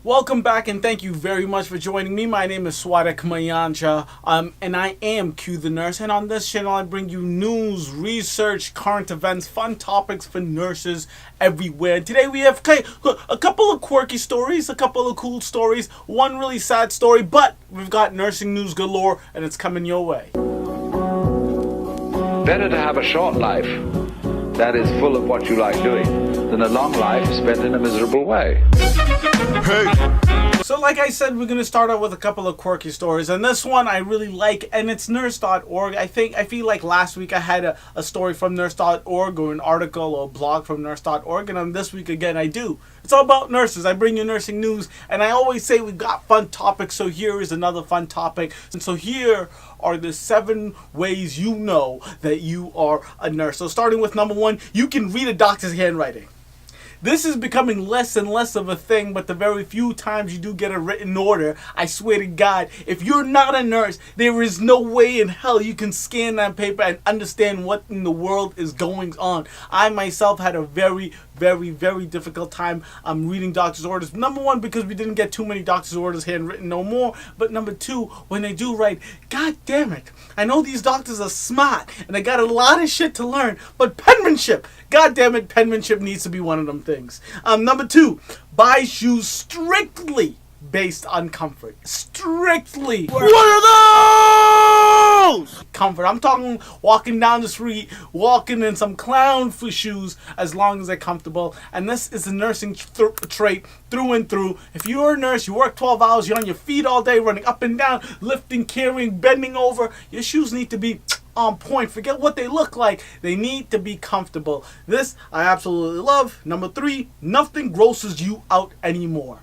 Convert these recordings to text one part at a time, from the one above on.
Welcome back and thank you very much for joining me. My name is Swadak Mayanja, and I am Q the Nurse. And on this channel, I bring you news, research, current events, fun topics for nurses everywhere. And today we have a couple of quirky stories, a couple of cool stories, one really sad story, but we've got nursing news galore, and it's coming your way. Better to have a short life that is full of what you like doing than a long life spent in a miserable way. So like I said, we're going to start out with a couple of quirky stories, and this one I really like, and it's nurse.org. I feel like last week I had a story from nurse.org or an article or a blog from nurse.org, and on this week again I do. It's all about nurses. I bring you nursing news, and I always say we've got fun topics, so here is another fun topic. And so here are the 7 ways you know that you are a nurse. So starting with number 1, you can read a doctor's handwriting. This is becoming less and less of a thing, but the very few times you do get a written order, I swear to God, if you're not a nurse, there is no way in hell you can scan that paper and understand what in the world is going on. I myself had a very difficult time reading doctor's orders. Number 1, because we didn't get too many doctor's orders handwritten no more. But number 2, when they do write, God damn it, I know these doctors are smart and they got a lot of shit to learn, but penmanship, God damn it, penmanship needs to be one of them things. Number 2, buy shoes strictly based on comfort. Strictly. What are those? Comfort. I'm talking walking down the street, walking in some clown shoes as long as they're comfortable. And this is a nursing trait through and through. If you're a nurse, you work 12 hours, you're on your feet all day, running up and down, lifting, carrying, bending over, your shoes need to be on point. Forget what they look like. They need to be comfortable. This I absolutely love. Number 3, nothing grosses you out anymore.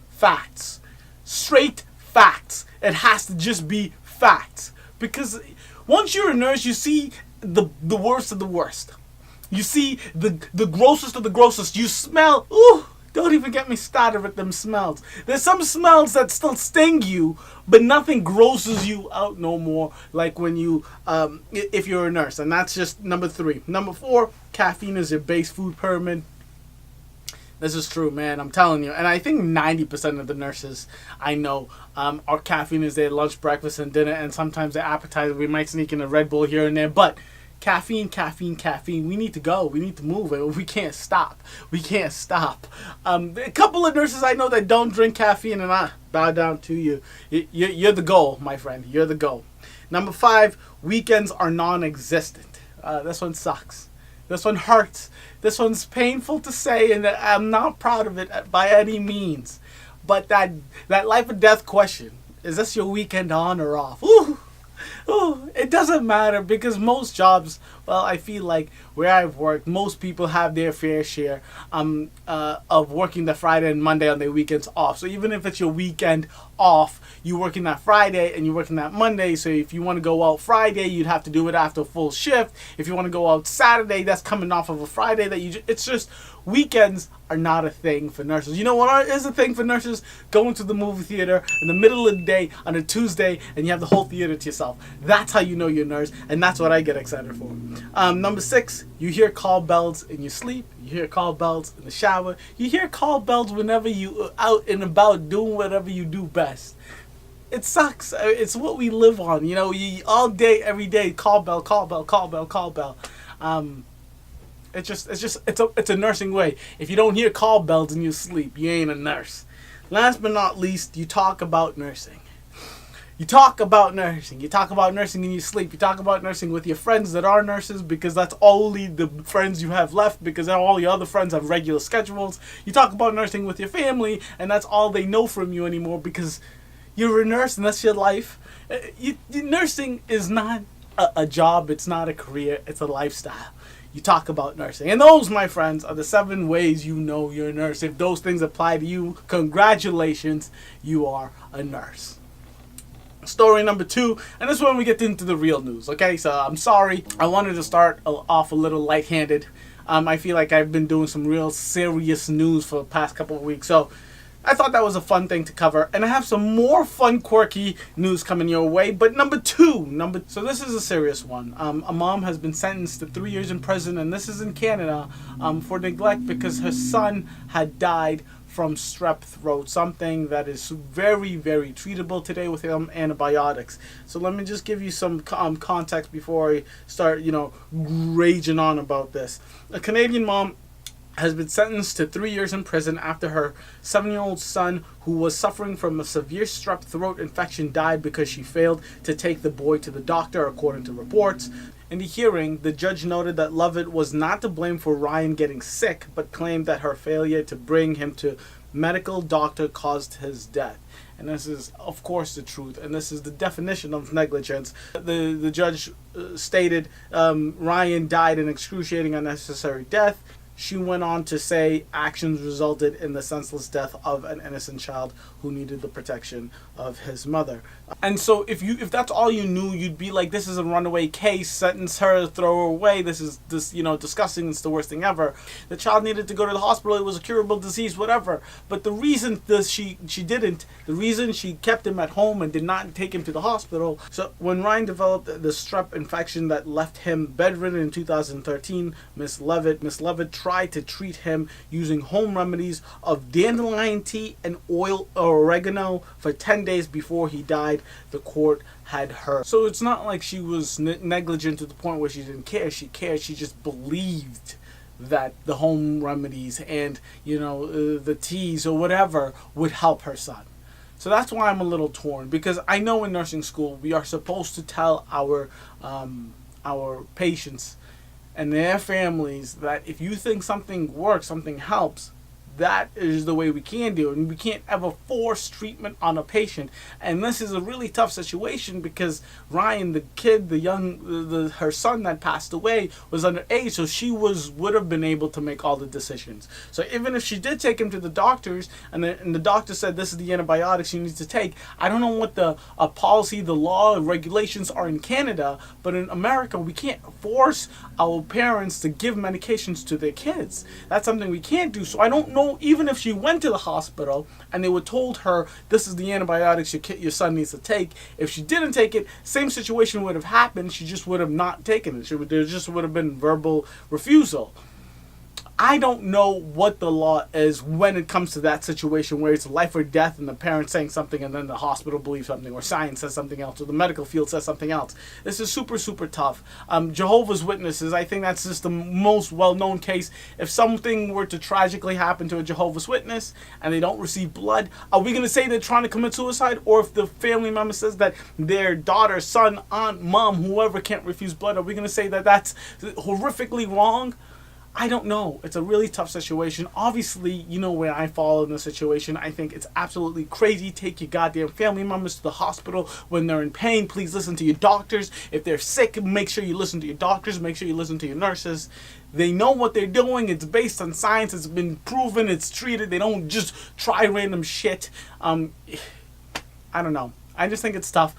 Facts. Straight facts. It has to just be facts. Because once you're a nurse, you see the worst of the worst. You see the grossest of the grossest. You smell, ooh, don't even get me started with them smells. There's some smells that still sting you, but nothing grosses you out no more like when you, if you're a nurse. And that's just number 3. Number 4, caffeine is your base food pyramid. This is true, man. I'm telling you. And I think 90% of the nurses I know are caffeine is their lunch, breakfast, and dinner, and sometimes their appetizer. We might sneak in a Red Bull here and there, but caffeine. We need to go. We need to move. We can't stop. We can't stop. A couple of nurses I know that don't drink caffeine, and I bow down to you. You're the goal, my friend. You're the goal. Number 5, weekends are non-existent. This one sucks. This one hurts. This one's painful to say, and I'm not proud of it by any means. But that life or death question, is this your weekend on or off? Ooh, it doesn't matter, because most jobs, well, I feel like where I've worked, most people have their fair share of working the Friday and Monday on their weekends off. So even if it's your weekend off, you're working that Friday and you're working that Monday. So if you want to go out Friday, you'd have to do it after a full shift. If you want to go out Saturday, that's coming off of a Friday that it's just, weekends are not a thing for nurses. You know what is a thing for nurses? Going to the movie theater in the middle of the day on a Tuesday and you have the whole theater to yourself. That's how you know you're a nurse, and that's what I get excited for. Number 6, you hear call bells in your sleep. You hear call bells in the shower. You hear call bells whenever you out and about doing whatever you do best. It sucks. It's what we live on. You know, all day, every day, call bell, call bell, call bell, call bell. It's a nursing way. If you don't hear call bells in your sleep, you ain't a nurse. Last but not least, you talk about nursing. You talk about nursing. You talk about nursing in your sleep. You talk about nursing with your friends that are nurses, because that's only the friends you have left, because all your other friends have regular schedules. You talk about nursing with your family, and that's all they know from you anymore, because you're a nurse and that's your life. Nursing is not a job. It's not a career. It's a lifestyle. You talk about nursing. And those, my friends, are the 7 ways you know you're a nurse. If those things apply to you, congratulations, you are a nurse. Story number 2, and this is when we get into the real news, okay? So I'm sorry, I wanted to start off a little lighthearted. I feel like I've been doing some real serious news for the past couple of weeks, so I thought that was a fun thing to cover, and I have some more fun, quirky news coming your way. But number 2, so this is a serious one. A mom has been sentenced to 3 years in prison, and this is in Canada, for neglect because her son had died from strep throat, something that is very, very treatable today with antibiotics. So let me just give you some context before I start, raging on about this. A Canadian mom has been sentenced to 3 years in prison after her 7-year-old son, who was suffering from a severe strep throat infection, died because she failed to take the boy to the doctor, according to reports. In the hearing, the judge noted that Lovett was not to blame for Ryan getting sick, but claimed that her failure to bring him to medical doctor caused his death. And this is, of course, the truth, and this is the definition of negligence. The judge stated Ryan died an excruciating, unnecessary death. She went on to say actions resulted in the senseless death of an innocent child who needed the protection of his mother. And so if that's all you knew, you'd be like, this is a runaway case, sentence her, throw her away, this is disgusting, it's the worst thing ever. The child needed to go to the hospital, it was a curable disease, whatever. But the reason she didn't, the reason she kept him at home and did not take him to the hospital, so when Ryan developed the strep infection that left him bedridden in 2013, Miss Levitt tried to treat him using home remedies of dandelion tea and oil or oregano for 10 days before he died, the court had heard. So it's not like she was negligent to the point where she didn't care. She cared. She just believed that the home remedies and, the teas or whatever would help her son. So that's why I'm a little torn, because I know in nursing school we are supposed to tell our patients and their families that if you think something works, something helps, that is the way we can do it. And we can't ever force treatment on a patient. And this is a really tough situation because Ryan, the kid, her son that passed away, was underage, so she would have been able to make all the decisions. So even if she did take him to the doctors and the doctor said this is the antibiotics you need to take, I don't know what the policy, the law, regulations are in Canada, but in America we can't force our parents to give medications to their kids. That's something we can't do. So I don't know, even if she went to the hospital and they were told her this is the antibiotics your son needs to take, if she didn't take it, same situation would have happened. She just would have not taken it. There just would have been verbal refusal. I don't know what the law is when it comes to that situation where it's life or death and the parents saying something and then the hospital believes something, or science says something else, or the medical field says something else. This is super, super tough. Jehovah's Witnesses, I think that's just the most well-known case. If something were to tragically happen to a Jehovah's Witness and they don't receive blood, are we going to say they're trying to commit suicide? Or if the family member says that their daughter, son, aunt, mom, whoever can't refuse blood, are we going to say that that's horrifically wrong? I don't know. It's a really tough situation. Obviously, you know where I fall in this situation. I think it's absolutely crazy. Take your goddamn family members to the hospital when they're in pain. Please listen to your doctors. If they're sick, make sure you listen to your doctors. Make sure you listen to your nurses. They know what they're doing. It's based on science. It's been proven. It's treated. They don't just try random shit. I don't know. I just think it's tough.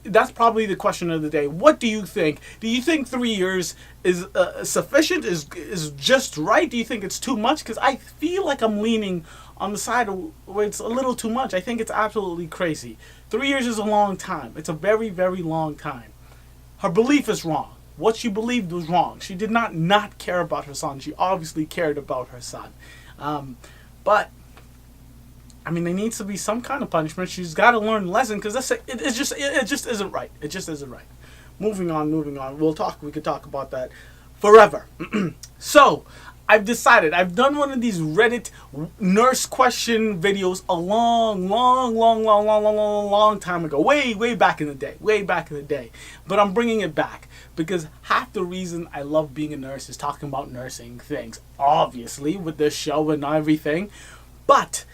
That's probably the question of the day. What do you think? Do you think 3 years is sufficient? Is just right? Do you think it's too much? Because I feel like I'm leaning on the side of where it's a little too much. I think it's absolutely crazy. 3 years is a long time. It's a very, very long time. Her belief is wrong. What she believed was wrong. She did not care about her son. She obviously cared about her son. But I mean, there needs to be some kind of punishment. She's got to learn a lesson, because it just isn't right. It just isn't right. Moving on. We could talk about that forever. So, I've decided. I've done one of these Reddit nurse question videos a long time ago. Way back in the day. But I'm bringing it back because half the reason I love being a nurse is talking about nursing things. Obviously, with this show and everything. But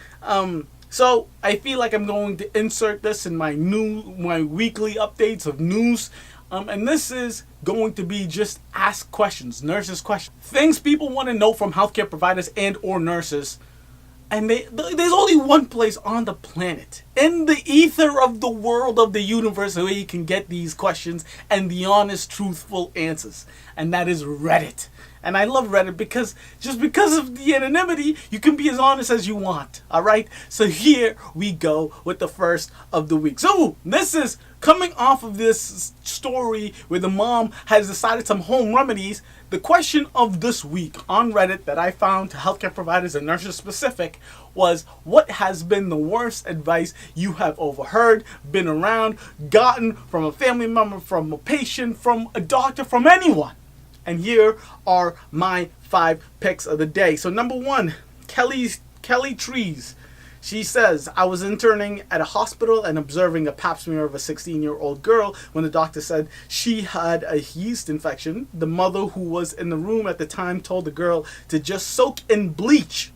so I feel like I'm going to insert this in my weekly updates of news, and this is going to be just ask questions, nurses questions, things people want to know from healthcare providers and or nurses. And there's only one place on the planet, in the ether of the world of the universe, where you can get these questions and the honest, truthful answers, and that is Reddit. And I love Reddit because just because of the anonymity, you can be as honest as you want. All right. So here we go with the first of the week. So this is coming off of this story where the mom has decided some home remedies. The question of this week on Reddit that I found to healthcare providers and nurses specific was, what has been the worst advice you have overheard, been around, gotten from a family member, from a patient, from a doctor, from anyone? And here are my 5 picks of the day. So number 1, Kelly Trees. She says, I was interning at a hospital and observing a pap smear of a 16-year-old girl when the doctor said she had a yeast infection. The mother who was in the room at the time told the girl to just soak in bleach.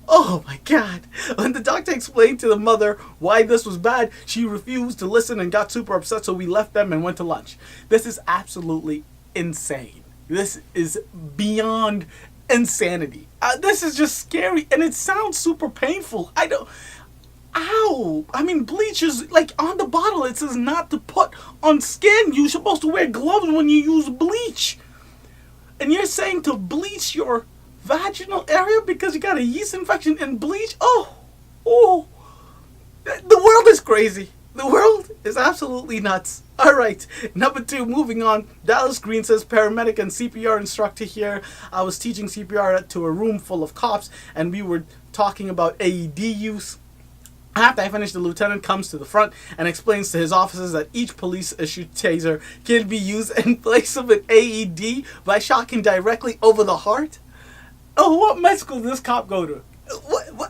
Oh my God. When the doctor explained to the mother why this was bad, she refused to listen and got super upset, so we left them and went to lunch. This is absolutely insane. This is beyond insanity. This is just scary, and it sounds super painful. Ow! I mean, bleach is like on the bottle. It says not to put on skin. You're supposed to wear gloves when you use bleach, and you're saying to bleach your vaginal area because you got a yeast infection and bleach. Oh, the world is crazy. The world is absolutely nuts. All right, number 2, moving on. Dallas Green says, paramedic and CPR instructor here. I was teaching CPR to a room full of cops, and we were talking about AED use. After I finished, the lieutenant comes to the front and explains to his officers that each police-issued taser can be used in place of an AED by shocking directly over the heart. Oh, what med school did this cop go to?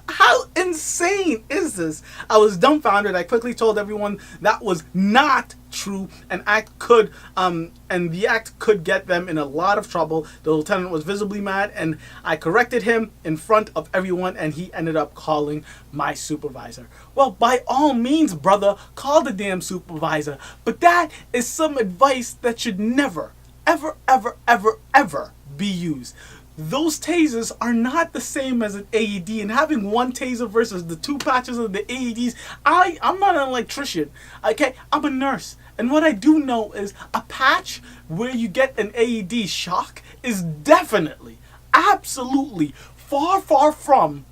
How insane is this? I was dumbfounded. I quickly told everyone that was not true, and the act could get them in a lot of trouble. The lieutenant was visibly mad, and I corrected him in front of everyone, and he ended up calling my supervisor. Well, by all means, brother, call the damn supervisor. But that is some advice that should never, ever, ever, ever, ever be used. Those tasers are not the same as an AED, and having one taser versus the 2 patches of the AEDs, I'm not an electrician, okay? I'm a nurse, and what I do know is a patch where you get an AED shock is definitely, absolutely far, far from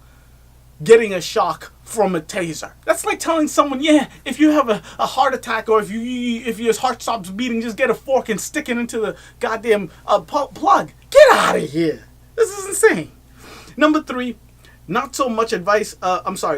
getting a shock from a taser. That's like telling someone, yeah, if you have a heart attack or if your heart stops beating, just get a fork and stick it into the goddamn plug. Get out of here. This is insane. Number 3, not so much advice.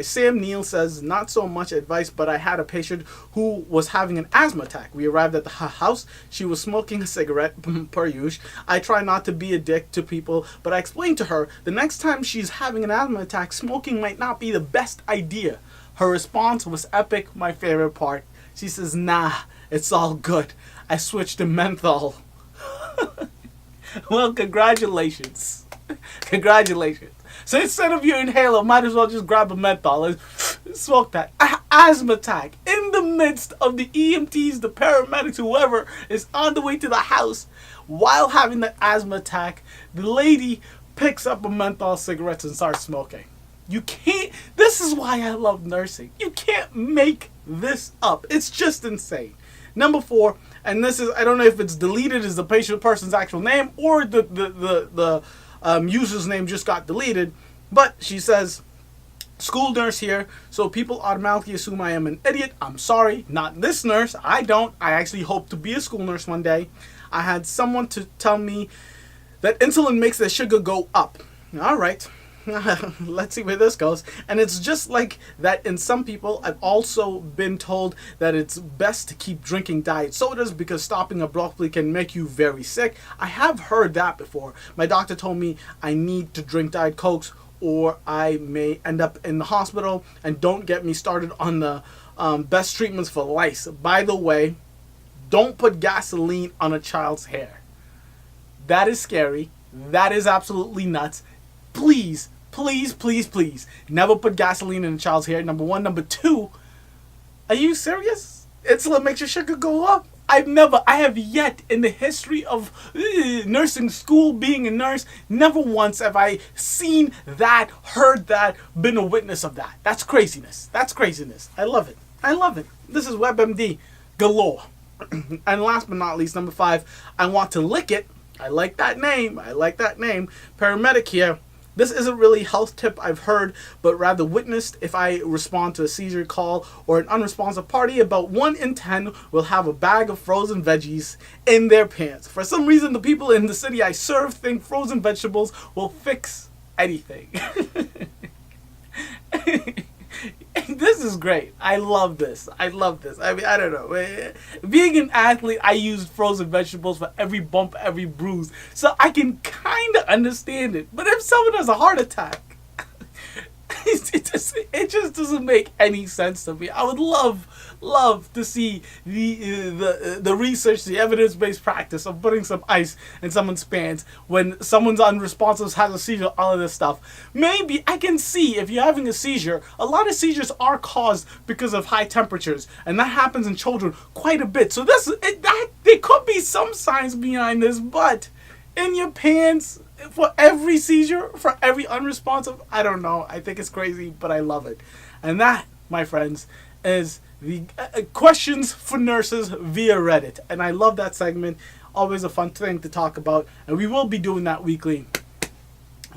Sam Neal says, not so much advice, but I had a patient who was having an asthma attack. We arrived at the house. She was smoking a cigarette, per usual. I try not to be a dick to people, but I explained to her the next time she's having an asthma attack, smoking might not be the best idea. Her response was epic, my favorite part. She says, nah, it's all good. I switched to menthol. Well, congratulations. Congratulations. So instead of your inhaler, might as well just grab a menthol and smoke that. Asthma attack. In the midst of the EMTs, the paramedics, whoever is on the way to the house, while having the asthma attack, the lady picks up a menthol cigarettes and starts smoking. You can't, this is why I love nursing. You can't make this up. It's just insane. Number 4, and this is, I don't know if it's deleted as the person's actual name or the user's name just got deleted, but she says, school nurse here, so people automatically assume I am an idiot. I'm sorry, not this nurse. I don't. I actually hope to be a school nurse one day. I had someone to tell me that insulin makes the sugar go up. All right. Let's see where this goes. And it's just like that in some people. I've also been told that it's best to keep drinking diet sodas because stopping abruptly can make you very sick. I have heard that before. My doctor told me I need to drink Diet Cokes or I may end up in the hospital. And don't get me started on the best treatments for lice. By the way, don't put gasoline on a child's hair. That is scary. That is absolutely nuts. Please, please, please, please, never put gasoline in a child's hair. Number 1. Number 2, are you serious? Insulin makes your sugar go up. I have yet in the history of nursing school, being a nurse, never once have I seen that, heard that, been a witness of that. That's craziness. That's craziness. I love it. I love it. This is WebMD galore. And last but not least, number 5, I want to lick it I like that name. I like that name. Paramedic here. This isn't really a health tip I've heard, but rather witnessed. If I respond to a seizure call or an unresponsive party, about 1 in 10 will have a bag of frozen veggies in their pants. For some reason, the people in the city I serve think frozen vegetables will fix anything. This is great. I love this. I love this. I mean, I don't know. Being an athlete, I use frozen vegetables for every bump, every bruise. So I can kind of understand it. But if someone has a heart attack, it just doesn't make any sense to me. I would love to see the research, the evidence-based practice of putting some ice in someone's pants when someone's unresponsive, has a seizure, all of this stuff. Maybe I can see if you're having a seizure, a lot of seizures are caused because of high temperatures, and that happens in children quite a bit. So there could be some science behind this, but in your pants for every seizure, for every unresponsive, I don't know. I think it's crazy, but I love it. And that, my friends, is the questions for nurses via Reddit. And I love that segment. Always a fun thing to talk about. And we will be doing that weekly.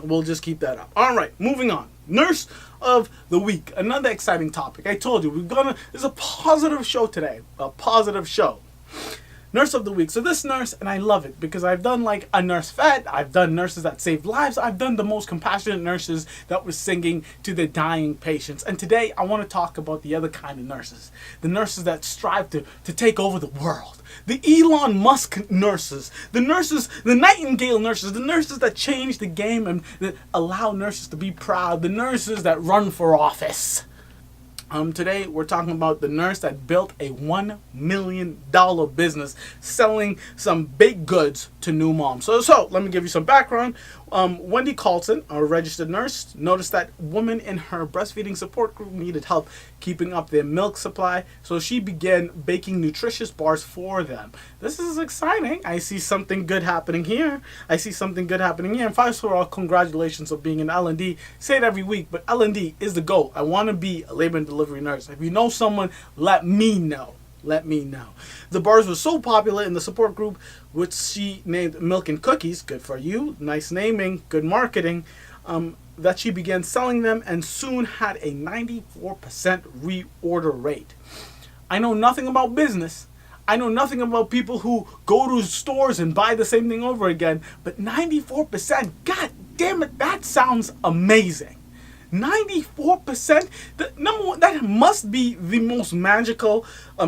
We'll just keep that up. All right, moving on. Nurse of the week. Another exciting topic. I told you, there's a positive show today. A positive show. Nurse of the week. So this nurse, and I love it because I've done like a nurse vet, I've done nurses that saved lives, I've done the most compassionate nurses that were singing to their dying patients. And today I want to talk about the other kind of nurses. The nurses that strive to take over the world. The Elon Musk nurses. The nurses, the Nightingale nurses, the nurses that change the game and that allow nurses to be proud. The nurses that run for office. Today we're talking about the nurse that built a $1 million business selling some baked goods to new moms. So let me give you some background. Wendy Carlson, a registered nurse, noticed that women in her breastfeeding support group needed help keeping up their milk supply, so she began baking nutritious bars for them. This is exciting. I see something good happening here. And first of all, congratulations on being an L&D. Say it every week, but L&D is the goal. I want to be a labor and delivery nurse. If you know someone, let me know. The bars were so popular in the support group, which she named Milk and Cookies, good for you, nice naming, good marketing, that she began selling them and soon had a 94% reorder rate. I know nothing about business. I know nothing about people who go to stores and buy the same thing over again, but 94%, god damn it, that sounds amazing. 94%? Number one, that must be the most magical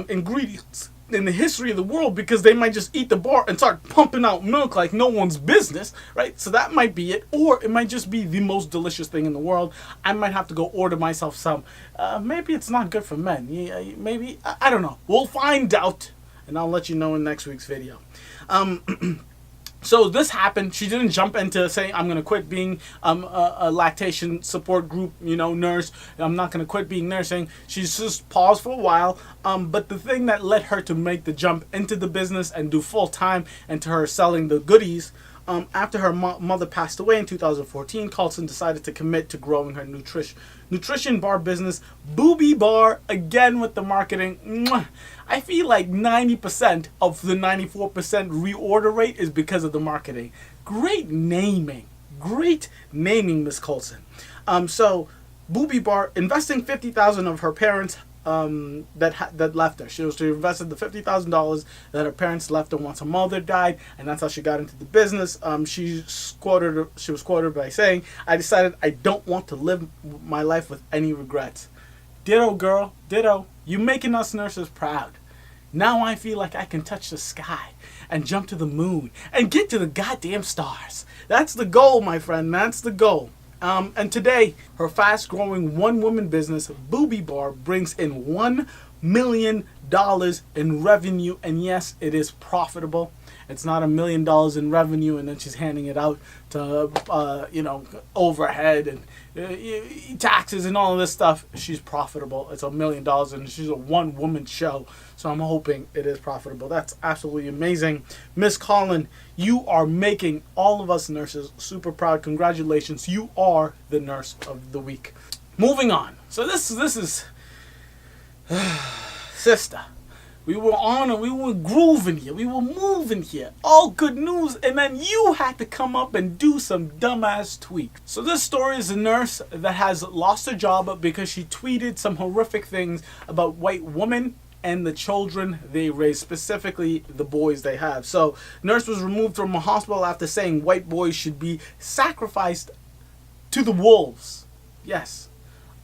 ingredients in the history of the world, because they might just eat the bar and start pumping out milk like no one's business, right? So that might be it, or it might just be the most delicious thing in the world. I might have to go order myself some. Maybe it's not good for men. Maybe, I don't know. We'll find out, and I'll let you know in next week's video. So this happened. She didn't jump into saying, I'm going to quit being a lactation support group, nurse. I'm not going to quit being nursing. She's just paused for a while. But the thing that led her to make the jump into the business and do full time and to her selling the goodies, after her mother passed away in 2014, Carlson decided to commit to growing her nutrition bar business, Booby Bar, again with the marketing. Mwah. I feel like 90% of the 94% reorder rate is because of the marketing. Great naming, Miss Carlson. So Booby Bar, investing $50,000 of her parents' that left her. She invested the $50,000 that her parents left her once her mother died, and that's how she got into the business. She was quoted by saying, "I decided I don't want to live my life with any regrets." Ditto, girl, ditto. You making us nurses proud. Now I feel like I can touch the sky and jump to the moon and get to the goddamn stars. That's the goal, my friend. That's the goal. And today, her fast-growing one-woman business, Booby Bar, brings in $1 million in revenue. And yes, it is profitable. It's not $1 million in revenue and then she's handing it out to, overhead and taxes and all of this stuff. She's profitable. It's $1 million and she's a one-woman show. So I'm hoping it is profitable. That's absolutely amazing. Miss Collin, you are making all of us nurses super proud. Congratulations. You are the nurse of the week. Moving on. So this is sister. We were on and we were grooving here. We were moving here. All good news. And then you had to come up and do some dumbass tweet. So this story is a nurse that has lost her job because she tweeted some horrific things about white women and the children they raise, specifically the boys they have. So nurse was removed from a hospital after saying white boys should be sacrificed to the wolves. Yes,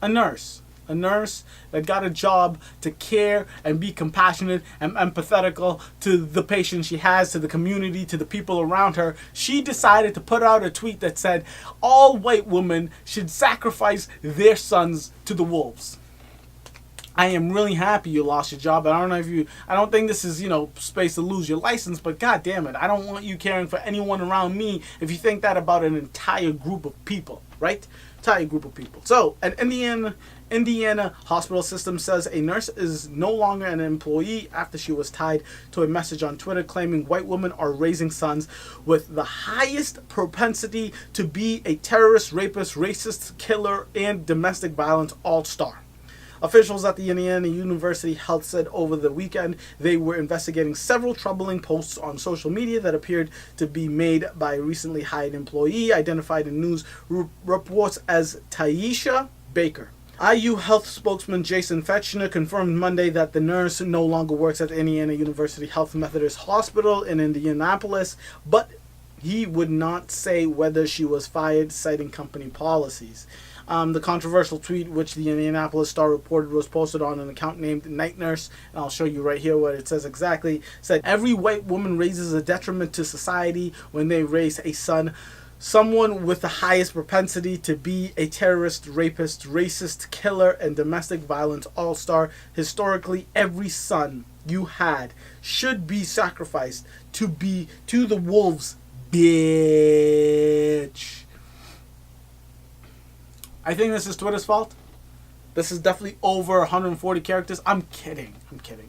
a nurse that got a job to care and be compassionate and empathetical to the patient she has, to the community, to the people around her. She decided to put out a tweet that said all white women should sacrifice their sons to the wolves. I am really happy you lost your job. I don't think this is, space to lose your license, but god damn it, I don't want you caring for anyone around me if you think that about an entire group of people, right? Entire group of people. So, an Indiana hospital system says a nurse is no longer an employee after she was tied to a message on Twitter claiming white women are raising sons with the highest propensity to be a terrorist, rapist, racist, killer, and domestic violence all-star. Officials at the Indiana University Health said over the weekend they were investigating several troubling posts on social media that appeared to be made by a recently hired employee identified in news reports as Taisha Baker. IU Health spokesman Jason Fetchner confirmed Monday that the nurse no longer works at the Indiana University Health Methodist Hospital in Indianapolis, but he would not say whether she was fired, citing company policies. The controversial tweet, which the Indianapolis Star reported, was posted on an account named Night Nurse, and I'll show you right here what it says exactly. It said, every white woman raises a detriment to society when they raise a son. Someone with the highest propensity to be a terrorist, rapist, racist, killer, and domestic violence all-star. Historically, every son you had should be sacrificed to the wolves, bitch. I think this is Twitter's fault. This is definitely over 140 characters. I'm kidding.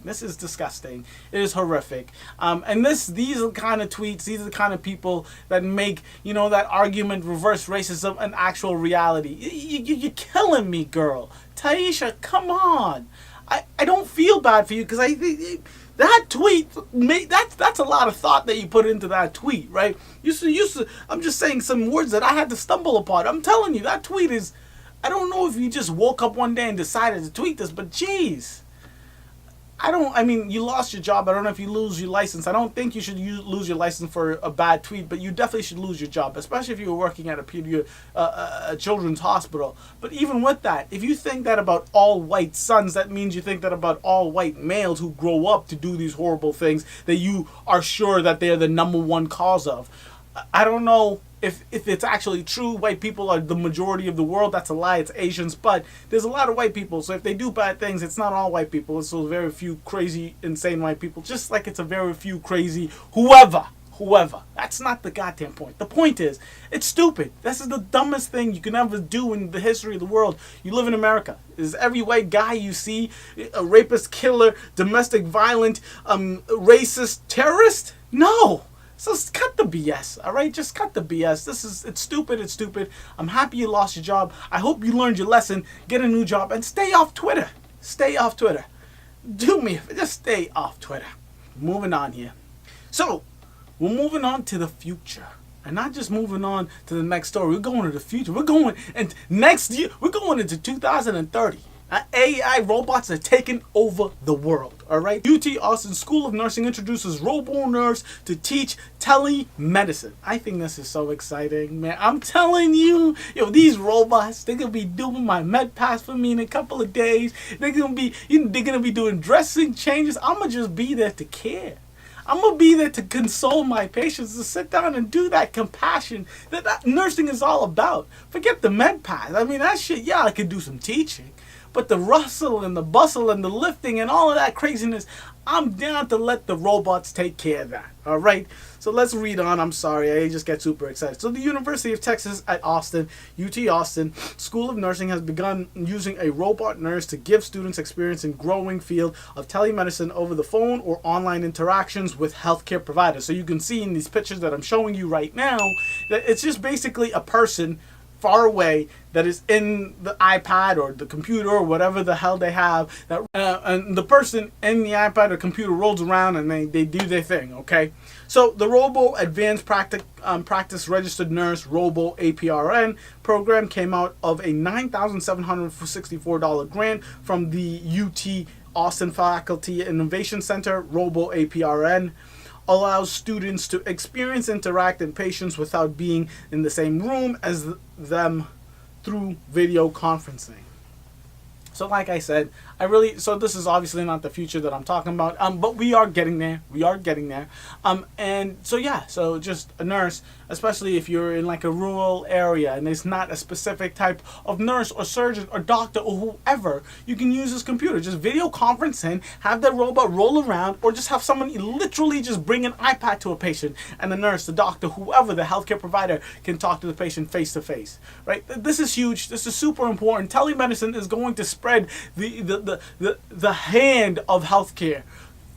This is disgusting. It is horrific. And these are the kind of tweets, these are the kind of people that make, that argument, reverse racism, an actual reality. You're killing me, girl. Taisha, come on. I don't feel bad for you because that tweet, that's a lot of thought that you put into that tweet, right? I'm just saying some words that I had to stumble upon. I'm telling you, that tweet is, I don't know if you just woke up one day and decided to tweet this, but geez. You lost your job. I don't know if you lose your license. I don't think you should lose your license for a bad tweet, but you definitely should lose your job, especially if you were working at a children's hospital. But even with that, if you think that about all white sons, that means you think that about all white males who grow up to do these horrible things that you are sure that they're the number one cause of. I don't know if it's actually true. White people are the majority of the world. That's a lie. It's Asians. But there's a lot of white people. So if they do bad things, it's not all white people. It's those very few crazy, insane white people. Just like it's a very few crazy whoever. That's not the goddamn point. The point is, it's stupid. This is the dumbest thing you can ever do in the history of the world. You live in America. Is every white guy you see a rapist, killer, domestic violent, racist, terrorist? No. So cut the BS, all right? Just cut the BS. It's stupid. I'm happy you lost your job. I hope you learned your lesson. Get a new job and stay off Twitter. Do me, just stay off Twitter. Moving on here. So, we're moving on to the future. And not just moving on to the next story. We're going to the future. We're going into 2030. AI robots are taking over the world, all right? UT Austin School of Nursing introduces Robo-Nurse to teach telemedicine. I think this is so exciting, man. I'm telling you, these robots, they're going to be doing my med pass for me in a couple of days. They're going to be doing dressing changes. I'm going to just be there to care. I'm going to be there to console my patients, to sit down and do that compassion that nursing is all about. Forget the med pass. That shit, yeah, I could do some teaching. But the rustle and the bustle and the lifting and all of that craziness, I'm down to let the robots take care of that. All right? So let's read on. I'm sorry. I just get super excited. So the University of Texas at Austin, UT Austin, School of Nursing has begun using a robot nurse to give students experience in growing field of telemedicine over the phone or online interactions with healthcare providers. So you can see in these pictures that I'm showing you right now that it's just basically a person far away that is in the iPad or the computer or whatever the hell they have, that and the person in the iPad or computer rolls around and they do their thing, okay? So the Robo Advanced Practice Registered Nurse Robo APRN program came out of a $9,764 grant from the UT Austin Faculty Innovation Center. Robo APRN allows students to experience, interact, and patients without being in the same room as them through video conferencing. So like I said, so this is obviously not the future that I'm talking about, but we are getting there. And so yeah, so just a nurse, especially if you're in like a rural area and there's not a specific type of nurse or surgeon or doctor or whoever, you can use this computer. Just video conference in, have the robot roll around, or just have someone literally just bring an iPad to a patient, and the nurse, the doctor, whoever, the healthcare provider can talk to the patient face to face, right? This is huge. This is super important. Telemedicine is going to spread the hand of healthcare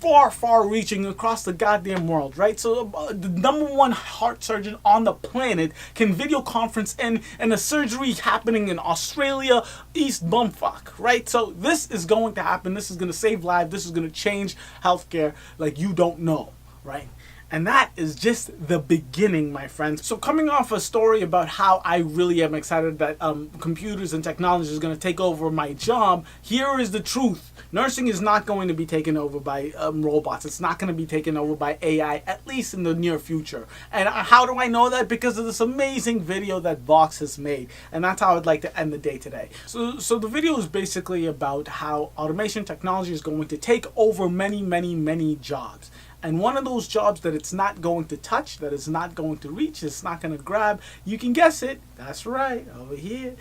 far reaching across the goddamn world, right? So the #1 heart surgeon on the planet can video conference in a surgery happening in Australia, East Bumfuck, right? So this is going to happen. This is going to save lives. This is going to change healthcare like you don't know, right? And that is just the beginning, my friends. So coming off a story about how I really am excited that computers and technology is going to take over my job, here is the truth. Nursing is not going to be taken over by robots. It's not going to be taken over by AI, at least in the near future. And how do I know that? Because of this amazing video that Vox has made. And that's how I'd like to end the day today. So the video is basically about how automation technology is going to take over many jobs. And one of those jobs that it's not going to touch, that it's not going to reach, it's not going to grab, you can guess it. That's right, over here.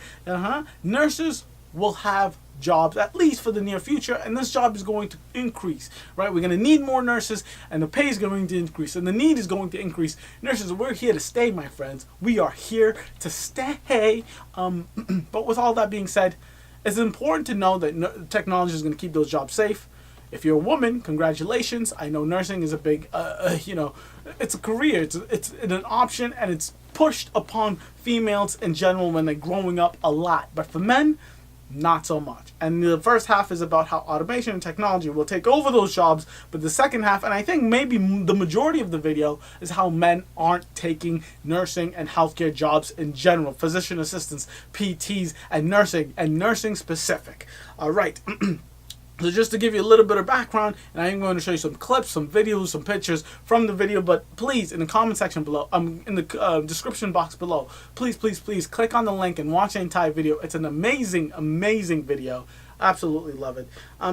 Nurses will have jobs, at least for the near future, and this job is going to increase, right? We're going to need more nurses, and the pay is going to increase, and the need is going to increase. Nurses, we're here to stay, my friends. We are here to stay. But with all that being said, it's important to know that technology is going to keep those jobs safe. If you're a woman, congratulations. I know nursing is a big, it's a career. It's an option, and it's pushed upon females in general when they're growing up a lot. But for men, not so much. And the first half is about how automation and technology will take over those jobs. But the second half, and I think maybe the majority of the video, is how men aren't taking nursing and healthcare jobs in general. Physician assistants, PTs, and nursing specific. All right. So just to give you a little bit of background, and I'm going to show you some clips, some videos, some pictures from the video, but please, in the comment section below, in the description box below, please click on the link and watch the entire video. It's an amazing video. Absolutely love it.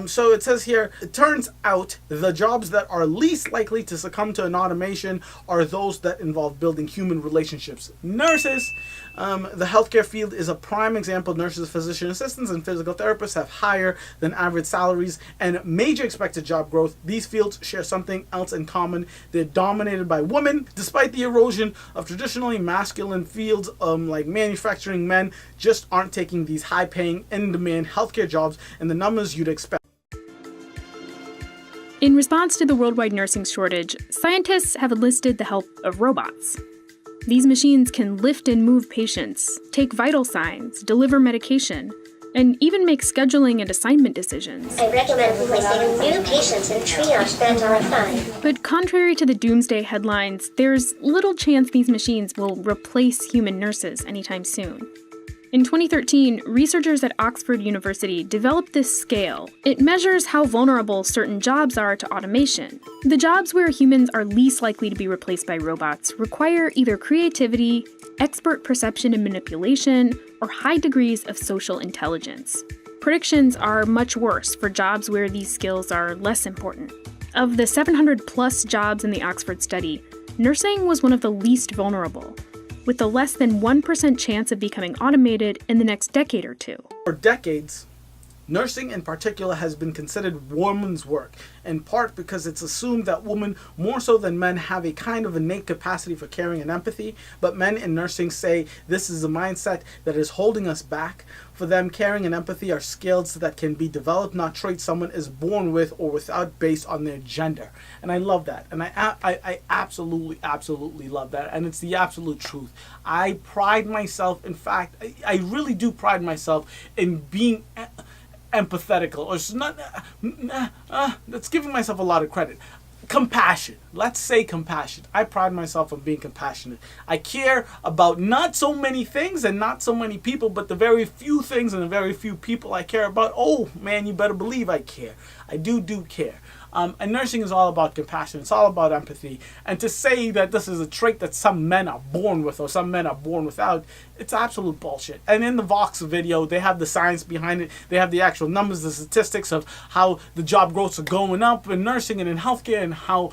So it says here, it turns out the jobs that are least likely to succumb to an automation are those that involve building human relationships. Nurses, the healthcare field is a prime example. Nurses, physician assistants, and physical therapists have higher than average salaries and major expected job growth. These fields share something else in common. They're dominated by women. Despite the erosion of traditionally masculine fields like manufacturing, men just aren't taking these high-paying, in-demand healthcare jobs in the numbers you'd expect. In response to the worldwide nursing shortage, scientists have enlisted the help of robots. These machines can lift and move patients, take vital signs, deliver medication, and even make scheduling and assignment decisions. I recommend placing new patients in triage bed number 5. But contrary to the doomsday headlines, there's little chance these machines will replace human nurses anytime soon. In 2013, researchers at Oxford University developed this scale. It measures how vulnerable certain jobs are to automation. The jobs where humans are least likely to be replaced by robots require either creativity, expert perception and manipulation, or high degrees of social intelligence. Predictions are much worse for jobs where these skills are less important. Of the 700-plus jobs in the Oxford study, nursing was one of the least vulnerable, with a less than 1% chance of becoming automated in the next decade or two. For decades, Nursing in particular has been considered woman's work, in part because it's assumed that women, more so than men, have a kind of innate capacity for caring and empathy, but men in nursing say this is a mindset that is holding us back. For them, caring and empathy are skills that can be developed, not traits someone is born with or without based on their gender. And I love that. And I absolutely love that. And it's the absolute truth. I pride myself, in fact, I really do pride myself in being empathetical, or it's not, that's giving myself a lot of credit. Compassion. Let's say compassion. I pride myself on being compassionate. I care about not so many things and not so many people, but the very few things and the very few people I care about. Oh man, you better believe I care. I do care. And nursing is all about compassion. It's all about empathy. And to say that this is a trait that some men are born with or some men are born without, it's absolute bullshit. And in the Vox video, they have the science behind it. They have the actual numbers, the statistics of how the job growths are going up in nursing and in healthcare, and how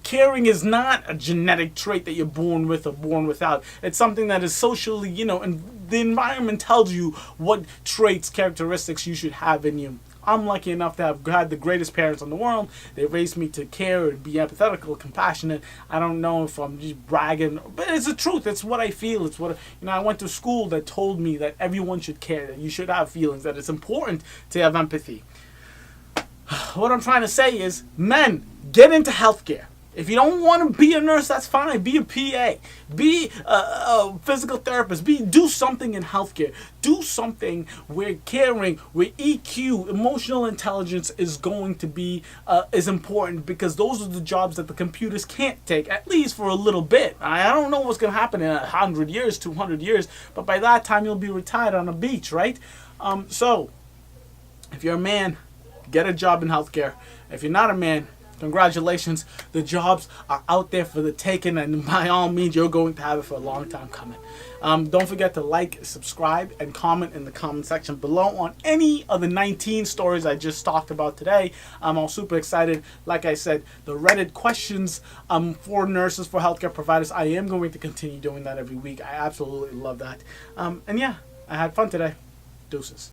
caring is not a genetic trait that you're born with or born without. It's something that is socially, and the environment tells you what traits, characteristics you should have in you. I'm lucky enough to have had the greatest parents in the world. They raised me to care and be empathetical, compassionate. I don't know if I'm just bragging, but it's the truth. It's what I feel. It's what, I went to school that told me that everyone should care, that you should have feelings, that it's important to have empathy. What I'm trying to say is, men, get into healthcare. If you don't want to be a nurse, that's fine. Be a PA. Be a physical therapist. Do something in healthcare. Do something where caring, where EQ, emotional intelligence is going to be is important, because those are the jobs that the computers can't take, at least for a little bit. I don't know what's going to happen in 100 years, 200 years, but by that time you'll be retired on a beach, right? So, if you're a man, get a job in healthcare. If you're not a man, congratulations, the jobs are out there for the taking, and by all means, you're going to have it for a long time coming. Don't forget to like, subscribe, and comment in the comment section below on any of the 19 stories I just talked about today. I'm all super excited. Like I said, the Reddit questions for nurses, for healthcare providers, I am going to continue doing that every week. I absolutely love that. And yeah, I had fun today. Deuces.